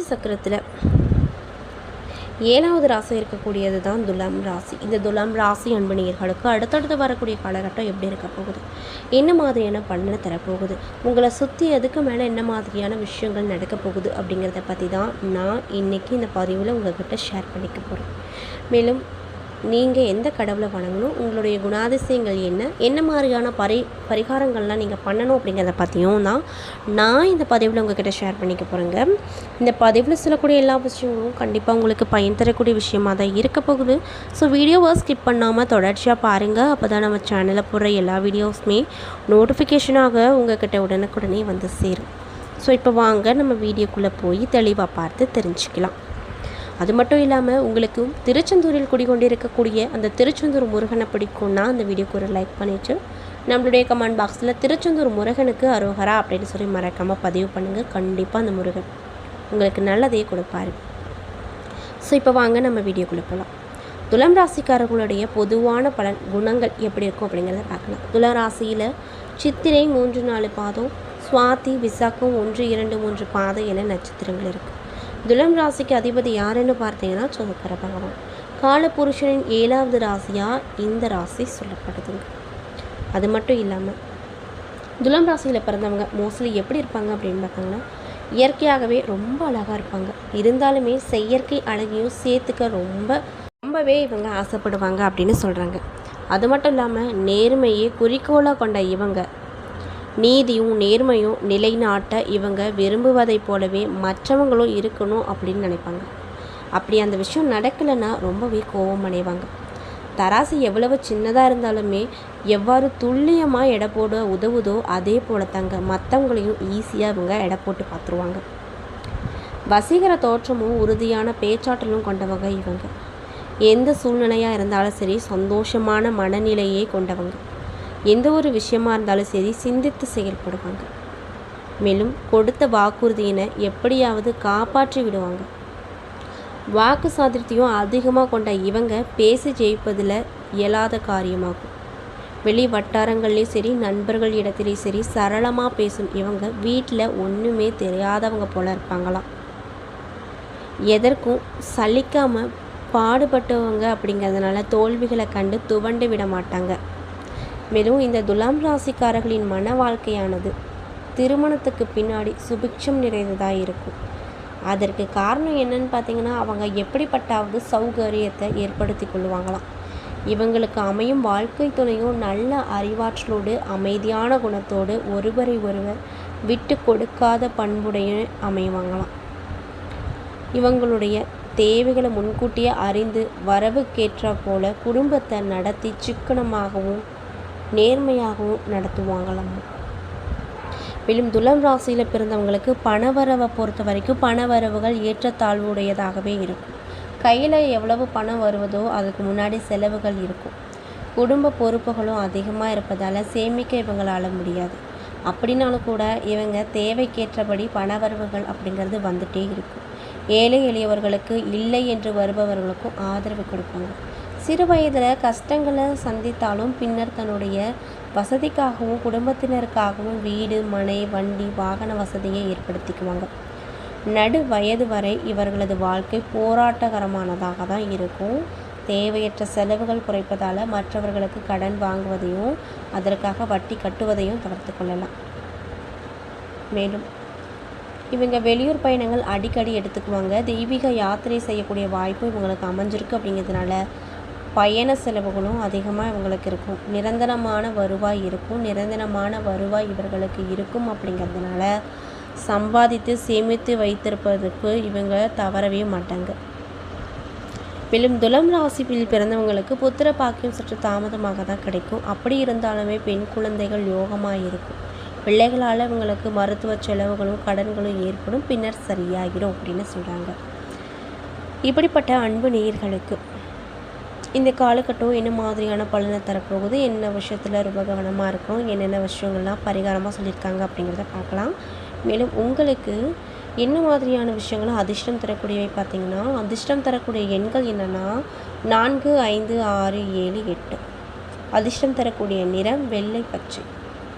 ராசி சக்கரத்தில் 7வது ராசி இருக்கக்கூடியது தான் துலாம் ராசி. இந்த துலாம் ராசி அன்பணியர்களுக்கு அடுத்தடுத்து வரக்கூடிய காலகட்டம் எப்படி இருக்க போகுது, என்ன மாதிரியான பலனை தரப்போகுது, உங்களை சுற்றி அதுக்கு மேலே என்ன மாதிரியான விஷயங்கள் நடக்க போகுது அப்படிங்கிறத பற்றி தான் நான் இன்றைக்கி இந்த பதிவில் உங்கள்கிட்ட ஷேர் பண்ணிக்க போகிறேன். மேலும் நீங்கள் எந்த கடவுளை வணங்கணும், உங்களுடைய குணாதிசயங்கள் என்ன மாதிரியான பரிகாரங்கள்லாம் நீங்கள் பண்ணணும் அப்படிங்கிறத பற்றியும் தான் நான் இந்த பதிவில் உங்கள்கிட்ட ஷேர் பண்ணிக்க போகிறேங்க. இந்த பதிவில் சொல்லக்கூடிய எல்லா விஷயங்களும் கண்டிப்பாக உங்களுக்கு பயன் தரக்கூடிய விஷயமாக தான் இருக்க போகுது. ஸோ வீடியோவை ஸ்கிப் பண்ணாமல் தொடர்ச்சியாக பாருங்கள். அப்போ தான் நம்ம சேனலில் போடுற எல்லா வீடியோஸுமே நோட்டிஃபிகேஷனாக உங்கள்கிட்ட உடனுக்குடனே வந்து சேரும். ஸோ இப்போ வாங்க நம்ம வீடியோக்குள்ளே போய் தெளிவாக பார்த்து தெரிஞ்சுக்கலாம். அது மட்டும் இல்லாமல் உங்களுக்கு திருச்செந்தூரில் குடிக்கொண்டிருக்கக்கூடிய அந்த திருச்செந்தூர் முருகனை பிடிக்கும்னா அந்த வீடியோக்கு ஒரு லைக் பண்ணிவிட்டு நம்மளுடைய கமெண்ட் பாக்ஸில் திருச்செந்தூர் முருகனுக்கு அரோகரா அப்படின்னு சொல்லி மறக்காமல் பதிவு பண்ணுங்கள். கண்டிப்பாக அந்த முருகன் உங்களுக்கு நல்லதே கொடுப்பாரு. ஸோ இப்போ வாங்க நம்ம வீடியோக்குள்ளே போகலாம். துலாம் ராசிக்காரர்களுடைய பொதுவான பலன் குணங்கள் எப்படி இருக்கும் அப்படிங்கிறத பார்க்கலாம். துலாம் ராசியில் சித்திரை 3-4 பாதம், சுவாதி விசாகம் 1-2-3 பாதம் என நட்சத்திரங்கள் இருக்குது. துலாம் ராசிக்கு அதிபதி யாருன்னு பார்த்தீங்கன்னா சுக்கிர பகவான். காலபுருஷனின் 7வது ராசியாக இந்த ராசி சொல்லப்படுதுங்க. அது மட்டும் இல்லாமல் துலாம் ராசியில் பிறந்தவங்க மோஸ்ட்லி எப்படி இருப்பாங்க அப்படின்னு பார்த்தாங்கன்னா இயற்கையாகவே ரொம்ப அழகாக இருப்பாங்க. இருந்தாலுமே செயற்கை அழகையும் சேர்த்துக்க ரொம்பவே இவங்க ஆசைப்படுவாங்க அப்படின்னு சொல்கிறாங்க. அது மட்டும் இல்லாமல் நேர்மையே குறிக்கோளாக கொண்ட இவங்க நீதியும் நேர்மையும் நிலைநாட்ட இவங்க விரும்புவதை போலவே மற்றவங்களும் இருக்கணும் அப்படின்னு நினைப்பாங்க. அப்படி அந்த விஷயம் நடக்கலைன்னா ரொம்பவே கோபம் அடைவாங்க. தராசு எவ்வளவு சின்னதாக இருந்தாலுமே எவ்வாறு துல்லியமாக எடை போட உதவுதோ அதே போல தாங்க மற்றவங்களையும் ஈஸியாக இவங்க எடை போட்டு பார்த்துருவாங்க. வசீகர தோற்றமும் உறுதியான பேச்சாற்றலும் கொண்டவங்க இவங்க. எந்த சூழ்நிலையாக இருந்தாலும் சரி சந்தோஷமான மனநிலையே கொண்டவங்க. எந்த ஒரு விஷயமா இருந்தாலும் சரி சிந்தித்து செயல்படுவாங்க. மேலும் கொடுத்த வாக்குறுதியினை எப்படியாவது காப்பாற்றி விடுவாங்க. வாக்கு சாதுரியத்தையும் அதிகமாக கொண்ட இவங்க பேசி ஜெயிப்பதில் இயலாத காரியமாகும். வெளி வட்டாரங்கள்லேயும் சரி நண்பர்கள் இடத்துலையும் சரி சரளமாக பேசும் இவங்க வீட்டில் ஒன்றுமே தெரியாதவங்க போல இருப்பாங்களாம். எதற்கும் சலிக்காமல் பாடுபட்டவங்க அப்படிங்கிறதுனால தோல்விகளை கண்டு துவண்டு விட மாட்டாங்க. மேலும் இந்த துலாம் ராசிக்காரர்களின் மன வாழ்க்கையானது திருமணத்துக்கு பின்னாடி சுபிக்ஷம் நிறைந்ததாக இருக்கும். அதற்கு காரணம் என்னன்னு பார்த்தீங்கன்னா அவங்க எப்படிப்பட்டாவது சௌகரியத்தை ஏற்படுத்தி கொள்ளுவாங்களாம். இவங்களுக்கு அமையும் வாழ்க்கை துணையும் நல்ல அறிவாற்றலோடு அமைதியான குணத்தோடு ஒருவரை ஒருவர் விட்டு கொடுக்காத பண்புடைய அமைவாங்களாம். இவங்களுடைய தேவைகளை முன்கூட்டியே அறிந்து வரவுக்கேற்ற போல குடும்பத்தை நடத்தி சிக்கனமாகவும் நேர்மையாகவும் நடத்துவாங்களாம். மேலும் துலாம் ராசியில் பிறந்தவங்களுக்கு பணவரவை பொறுத்த வரைக்கும் பணவரவுகள் ஏற்றத்தாழ்வுடையதாகவே இருக்கும். கையில் எவ்வளவு பணம் வருவதோ அதுக்கு முன்னாடி செலவுகள் இருக்கும். குடும்ப பொறுப்புகளும் அதிகமாக இருப்பதால் சேமிக்க இவங்களால் முடியாது. அப்படின்னாலும் கூட இவங்க தேவைக்கேற்றபடி பணவரவுகள் அப்படிங்கிறது வந்துகிட்டே இருக்கும். ஏழை எளியவர்களுக்கு இல்லை என்று வருபவர்களுக்கும் ஆதரவு கொடுப்பாங்க. சிறு வயதில் கஷ்டங்களை சந்தித்தாலும் பின்னர் தன்னுடைய வசதிக்காகவும் குடும்பத்தினருக்காகவும் வீடு மனை வண்டி வாகன வசதியை ஏற்படுத்திக்குவாங்க. நடு வயது வரை இவர்களது வாழ்க்கை போராட்டகரமானதாக தான் இருக்கும். தேவையற்ற செலவுகள் குறைப்பதால் மற்றவர்களுக்கு கடன் வாங்குவதையும் அதற்காக வட்டி கட்டுவதையும் தவிர்த்து கொள்ளலாம். மேலும் இவங்க வெளியூர் பயணங்கள் அடிக்கடி எடுத்துக்குவாங்க. தெய்வீக யாத்திரை செய்யக்கூடிய வாய்ப்பு இவங்களுக்கு அமைஞ்சிருக்கு. அப்படிங்கிறதுனால பயண செலவுகளும் அதிகமாக இவங்களுக்கு இருக்கும். நிரந்தரமான வருவாய் இருக்கும். நிரந்தரமான வருவாய் இவர்களுக்கு இருக்கும். அப்படிங்கிறதுனால சம்பாதித்து சேமித்து வைத்திருப்பதற்கு இவங்க தவறவே மாட்டாங்க. மேலும் துலாம் ராசியில் பிறந்தவங்களுக்கு புத்திர பாக்கியம் சற்று தாமதமாக தான் கிடைக்கும். அப்படி இருந்தாலுமே பெண் குழந்தைகள் யோகமாக இருக்கும். பிள்ளைகளால் இவங்களுக்கு மருத்துவ செலவுகளும் கடன்களும் ஏற்படும். பின்னர் சரியாகிடும் அப்படின்னு சொல்கிறாங்க. இப்படிப்பட்ட அன்பு நேயர்களுக்கு இந்த காலகட்டம் என்ன மாதிரியான பலனை தரப்போகுது, என்ன விஷயத்தில் ரொம்ப கவனமாக இருக்கும், என்னென்ன விஷயங்கள்லாம் பரிகாரமாக சொல்லியிருக்காங்க அப்படிங்கிறத பார்க்கலாம். மேலும் உங்களுக்கு என்ன மாதிரியான விஷயங்களும் அதிர்ஷ்டம் தரக்கூடியவை பார்த்தீங்கன்னா அதிர்ஷ்டம் தரக்கூடிய எண்கள் என்னென்னா 4, 5, 6, 7, 8. அதிர்ஷ்டம் தரக்கூடிய நிறம் வெள்ளை பச்சை.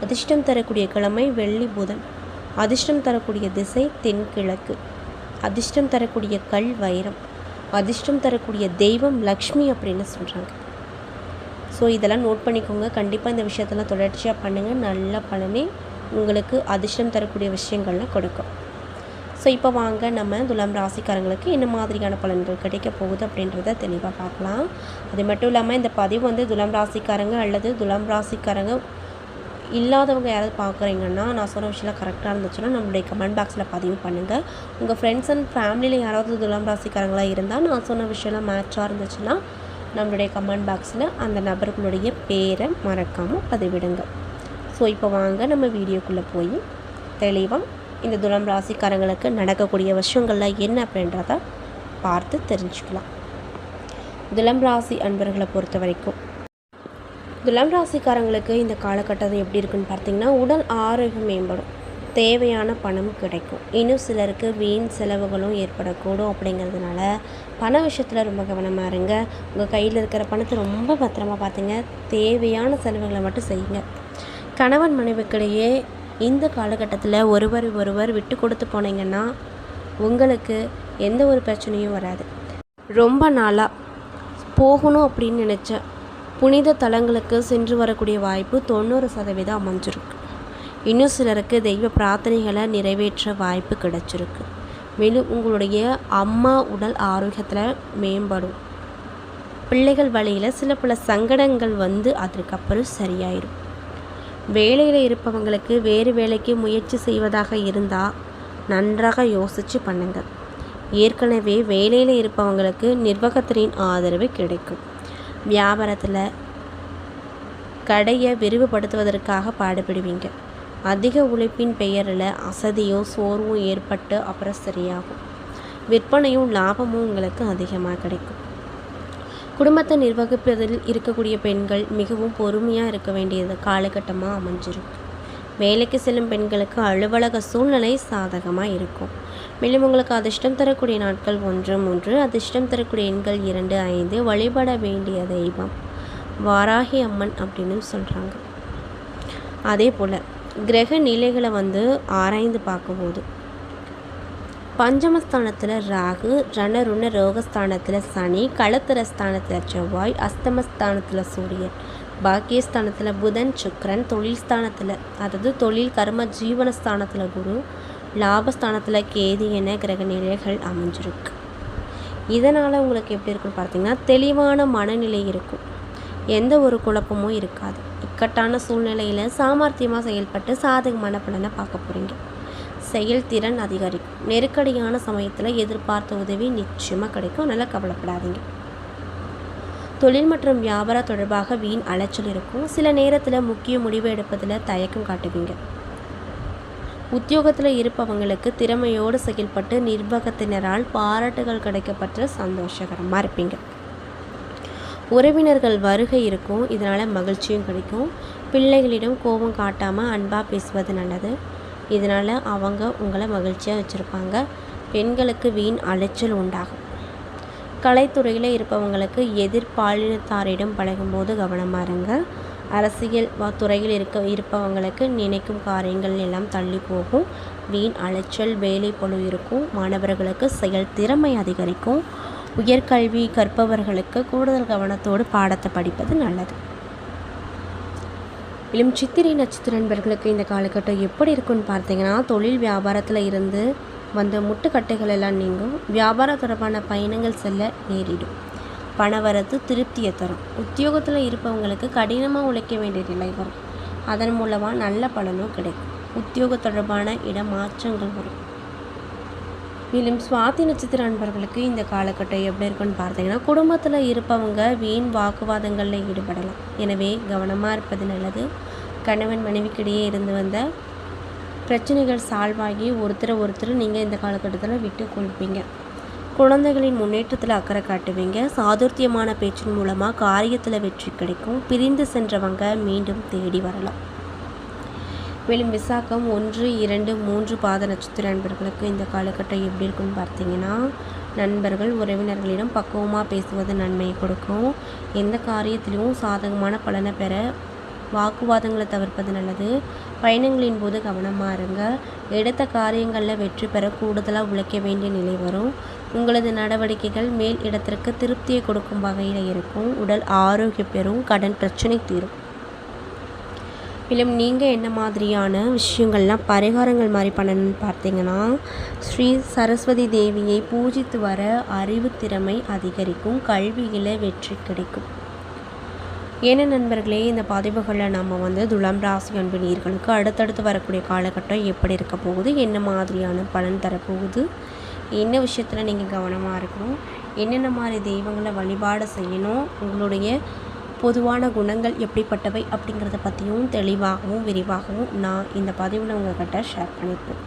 அதிர்ஷ்டம் தரக்கூடிய கிழமை வெள்ளி புதன். அதிர்ஷ்டம் தரக்கூடிய திசை தென்கிழக்கு. அதிர்ஷ்டம் தரக்கூடிய கல் வைரம், அதிர்ஷ்டம் தரக்கூடிய தெய்வம் லக்ஷ்மி அப்படின்னு சொல்கிறாங்க. ஸோ இதெல்லாம் நோட் பண்ணிக்கோங்க. கண்டிப்பாக இந்த விஷயத்தெல்லாம் தொடர்ச்சியாக பண்ணுங்கள். நல்ல பலனே உங்களுக்கு அதிர்ஷ்டம் தரக்கூடிய விஷயங்கள்லாம் கொடுக்கும். ஸோ இப்போ வாங்க நம்ம துலாம் ராசிக்காரங்களுக்கு என்ன மாதிரியான பலன்கள் கிடைக்க போகுது அப்படின்றத தெளிவாக பார்க்கலாம். அது மட்டும் இல்லாமல் இந்த பதிவு வந்து துலாம் ராசிக்காரங்க அல்லது துலாம் ராசிக்காரங்க இல்லாதவங்க யாராவது பார்க்குறீங்கன்னா, நான் சொன்ன விஷயம்லாம் கரெக்டாக இருந்துச்சுன்னா நம்மளுடைய கமெண்ட் பாக்ஸில் பதிவு பண்ணுங்கள். உங்கள் ஃப்ரெண்ட்ஸ் அண்ட் ஃபேமிலியில் யாராவது துலாம் ராசிக்காரங்களாக இருந்தால் நான் சொன்ன விஷயம்லாம் மேட்சாக இருந்துச்சுன்னா நம்மளுடைய கமெண்ட் பாக்ஸில் அந்த நபர்களுடைய பேரை மறக்காமல் பதிவிடுங்க. ஸோ இப்போ வாங்க நம்ம வீடியோக்குள்ளே போய் தெளிவாக இந்த துலாம் ராசிக்காரங்களுக்கு நடக்கக்கூடிய விஷயங்கள்லாம் என்ன அப்படின்றத பார்த்து தெரிஞ்சுக்கலாம். துலாம் ராசி அன்பர்களை பொறுத்த வரைக்கும் துலாம் ராசிக்காரங்களுக்கு இந்த காலகட்டம் எப்படி இருக்குன்னு பார்த்தீங்கன்னா, உடல் ஆரோக்கியம் மேம்படும், தேவையான பணம் கிடைக்கும். இன்னும் சிலருக்கு வீண் செலவுகளும் ஏற்படக்கூடும். அப்படிங்கிறதுனால பண விஷயத்தில் ரொம்ப கவனமாக இருங்க. உங்கள் கையில் இருக்கிற பணத்தை ரொம்ப பத்திரமா பார்த்துங்க. தேவையான செலவுகளை மட்டும் செய்யுங்க. கணவன் மனைவிக்கிடையே இந்த காலகட்டத்தில் ஒருவர் விட்டு கொடுத்து போனீங்கன்னா உங்களுக்கு எந்த ஒரு பிரச்சனையும் வராது. ரொம்ப நாளாக போகணும் அப்படின்னு நினச்ச புனித தலங்களுக்கு சென்று வரக்கூடிய வாய்ப்பு 90% அமைஞ்சிருக்கு. இன்னும் சிலருக்கு தெய்வ பிரார்த்தனைகளை நிறைவேற்ற வாய்ப்பு கிடைச்சிருக்கு. மேலும் உங்களுடைய அம்மா உடல் ஆரோக்கியத்தில் மேம்படும். பிள்ளைகள் வழியில் சில பல சங்கடங்கள் வந்து அதுக்கப்புறம் சரியாயிடும். வேலையில் இருப்பவங்களுக்கு வேறு வேலைக்கு முயற்சி செய்வதாக இருந்தால் நன்றாக யோசித்து பண்ணுங்கள். ஏற்கனவே வேலையில் இருப்பவங்களுக்கு நிர்வாகத்தின் ஆதரவு கிடைக்கும். வியாபாரத்தில் கடையை விரிவுபடுத்துவதற்காக பாடுபடுவீங்க. அதிக உழைப்பின் பெயரில் அசதியும் சோர்வும் ஏற்பட்டு அப்புறம் சரியாகும். விற்பனையும் லாபமும் உங்களுக்கு அதிகமாக கிடைக்கும். குடும்பத்தை நிர்வகிப்பதில் இருக்கக்கூடிய பெண்கள் மிகவும் பொறுமையாக இருக்க வேண்டியது காலகட்டமாக அமைஞ்சிருக்கு. வேலைக்கு செல்லும் பெண்களுக்கு அலுவலக சூழ்நிலை சாதகமாக இருக்கும். மேலும் உங்களுக்கு அதிர்ஷ்டம் தரக்கூடிய நாட்கள் 1, 3, அதிர்ஷ்டம் தரக்கூடிய எண்கள் 2, 5. வழிபட வேண்டிய தெய்வம் வாராகி அம்மன் அப்படின்னு சொல்கிறாங்க. அதே போல் கிரக நிலைகளை ஆராய்ந்து பார்க்கும்போது பஞ்சமஸ்தானத்தில் ராகு, ரணருண ரோகஸ்தானத்தில் சனி, களத்திரஸ்தானத்தில் செவ்வாய், அஸ்தமஸ்தானத்தில் சூரியன், பாக்கியஸ்தானத்தில் புதன், சுக்கிரன், தொழில் ஸ்தானத்தில் அதாவது தொழில் கர்ம ஜீவனஸ்தானத்தில் குரு, லாபஸ்தானத்தில் கேது என கிரக நிலைகள் அமைஞ்சிருக்கு. இதனால் உங்களுக்கு எப்படி இருக்குன்னு பார்த்தீங்கன்னா, தெளிவான மனநிலை இருக்கும். எந்த ஒரு குழப்பமும் இருக்காது. இக்கட்டான சூழ்நிலையில் சாமர்த்தியமாக செயல்பட்டு சாதகமான பலனை பார்க்க போகிறீங்க. செயல்திறன் அதிகரிக்கும். நெருக்கடியான சமயத்தில் எதிர்பார்த்த உதவி நிச்சயமாக கிடைக்கும். நல்லா கவலைப்படாதீங்க. தொழில் மற்றும் வியாபாரம் தொடர்பாக வீண் அலைச்சல் இருக்கும். சில நேரத்தில் முக்கிய முடிவு எடுப்பதில் தயக்கம் காட்டுவீங்க. உத்தியோகத்தில் இருப்பவங்களுக்கு திறமையோடு செயல்பட்டு நிர்வாகத்தினரால் பாராட்டுகள் கிடைக்கப்பட்டு சந்தோஷகரமாக இருப்பீங்க. உறவினர்கள் வருகை இருக்கும். இதனால் மகிழ்ச்சியும் கிடைக்கும். பிள்ளைகளிடம் கோபம் காட்டாமல் அன்பாக பேசுவது நல்லது. இதனால் அவங்க உங்களை மகிழ்ச்சியாக வச்சுருப்பாங்க. பெண்களுக்கு வீண் அலைச்சல் உண்டாகும். கலைத்துறையில் இருப்பவங்களுக்கு எதிர்பாலினத்தாரிடம் பழகும்போது கவனமாக இருங்க. அரசியல் துறையில் இருப்பவங்களுக்கு நினைக்கும் காரியங்கள் எல்லாம் தள்ளி போகும். வீண் அலைச்சல் வேலை பளு இருக்கும். மாணவர்களுக்கு செயல் திறமை அதிகரிக்கும். உயர்கல்வி கற்பவர்களுக்கு கூடுதல் கவனத்தோடு பாடத்தை படிப்பது நல்லது. மேலும் சித்திரை நட்சத்திர நண்பர்களுக்கு இந்த காலகட்டம் எப்படி இருக்குன்னு பார்த்தீங்கன்னா, தொழில் வியாபாரத்தில் இருந்து வந்த முட்டுக்கட்டைகள் எல்லாம் நீங்கும். வியாபாரம் தொடர்பான பயணங்கள் செல்ல நேரிடும். பணவரத்து திருப்தியை தரும். உத்தியோகத்தில் இருப்பவங்களுக்கு கடினமாக உழைக்க வேண்டிய நிலை வரும். அதன் மூலமாக நல்ல பலனும் கிடைக்கும். உத்தியோக தொடர்பான இடமாற்றங்கள் வரும். மேலும் சுவாதி நட்சத்திர நண்பர்களுக்கு இந்த காலகட்டம் எப்படி இருக்குன்னு பார்த்தீங்கன்னா, குடும்பத்தில் இருப்பவங்க வீண் வாக்குவாதங்களில் ஈடுபடலாம். எனவே கவனமாக இருப்பது நல்லது. கணவன் மனைவிக்கிடையே இருந்து வந்த பிரச்சனைகள் சால்வ் ஆகி ஒருத்தர் நீங்கள் இந்த காலகட்டத்தில் விட்டு கொடுப்பீங்க. குழந்தைகளின் முன்னேற்றத்தில் அக்கறை காட்டுவீங்க. சாதுர்த்தியமான பேச்சின் மூலமாக காரியத்தில் வெற்றி கிடைக்கும். பிரிந்து சென்றவங்க மீண்டும் தேடி வரலாம். மேலும் விசாகம் 1, 2, 3 பாத நட்சத்திர நண்பர்களுக்கு இந்த காலகட்டம் எப்படி இருக்குன்னு பார்த்தீங்கன்னா, நண்பர்கள் உறவினர்களிடம் பக்குவமாக பேசுவது நன்மையை கொடுக்கும். எந்த காரியத்திலும் சாதகமான பலனை பெற வாக்குவாதங்களை தவிர்ப்பது நல்லது. பயணங்களின் போது கவனமாக இருங்க. எடுத்த காரியங்களில் வெற்றி பெற கூடுதலாக உழைக்க வேண்டிய நிலை வரும். உங்களது நடவடிக்கைகள் மேல் இடத்திற்கு திருப்தியை கொடுக்கும் வகையில் இருக்கும். உடல் ஆரோக்கியம் பெறும். கடன் பிரச்சனை தீரும். மேலும் நீங்கள் என்ன மாதிரியான விஷயங்கள்லாம் பரிகாரங்கள் மாதிரி பண்ணணும்னு பார்த்தீங்கன்னா, ஸ்ரீ சரஸ்வதி தேவியை பூஜித்து வர அறிவு திறமை அதிகரிக்கும். கல்வியில் வெற்றி கிடைக்கும். ஏன்னா நண்பர்களே, இந்த பதிவுகளில் நம்ம துலாம் ராசி அன்பு நேயர்களுக்கு அடுத்தடுத்து வரக்கூடிய காலகட்டம் எப்படி இருக்க போகுது, என்ன மாதிரியான பலன் தரப்போகுது, என்ன விஷயத்தில் நீங்கள் கவனமாக இருக்கணும், என்னென்ன மாதிரி தெய்வங்களை வழிபாடு செய்யணும், உங்களுடைய பொதுவான குணங்கள் எப்படிப்பட்டவை அப்படிங்கிறத பற்றியும் தெளிவாகவும் விரிவாகவும் நான் இந்த பதிவில் உங்கள்கிட்ட ஷேர் பண்ணியிருப்பேன்.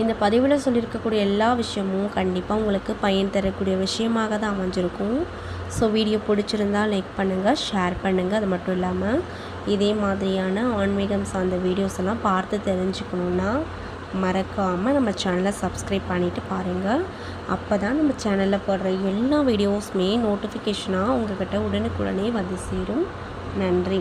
இந்த பதிவில் சொல்லியிருக்கக்கூடிய எல்லா விஷயமும் கண்டிப்பாக உங்களுக்கு பயன் தரக்கூடிய விஷயமாக தான் அமைஞ்சிருக்கும். ஸோ வீடியோ பிடிச்சிருந்தால் லைக் பண்ணுங்கள், ஷேர் பண்ணுங்கள். அது மட்டும் இல்லாமல் இதே மாதிரியான ஆன்மீகம் சார்ந்த வீடியோஸ் எல்லாம் பார்த்து தெரிஞ்சுக்கணுன்னா மறக்காமல் நம்ம சேனலை சப்ஸ்கிரைப் பண்ணிவிட்டு பாருங்கள். அப்போ தான் நம்ம சேனலில் போடுற எல்லா வீடியோஸுமே நோட்டிஃபிகேஷனாக உங்கள்கிட்ட உடனுக்குடனே வந்து சேரும். நன்றி.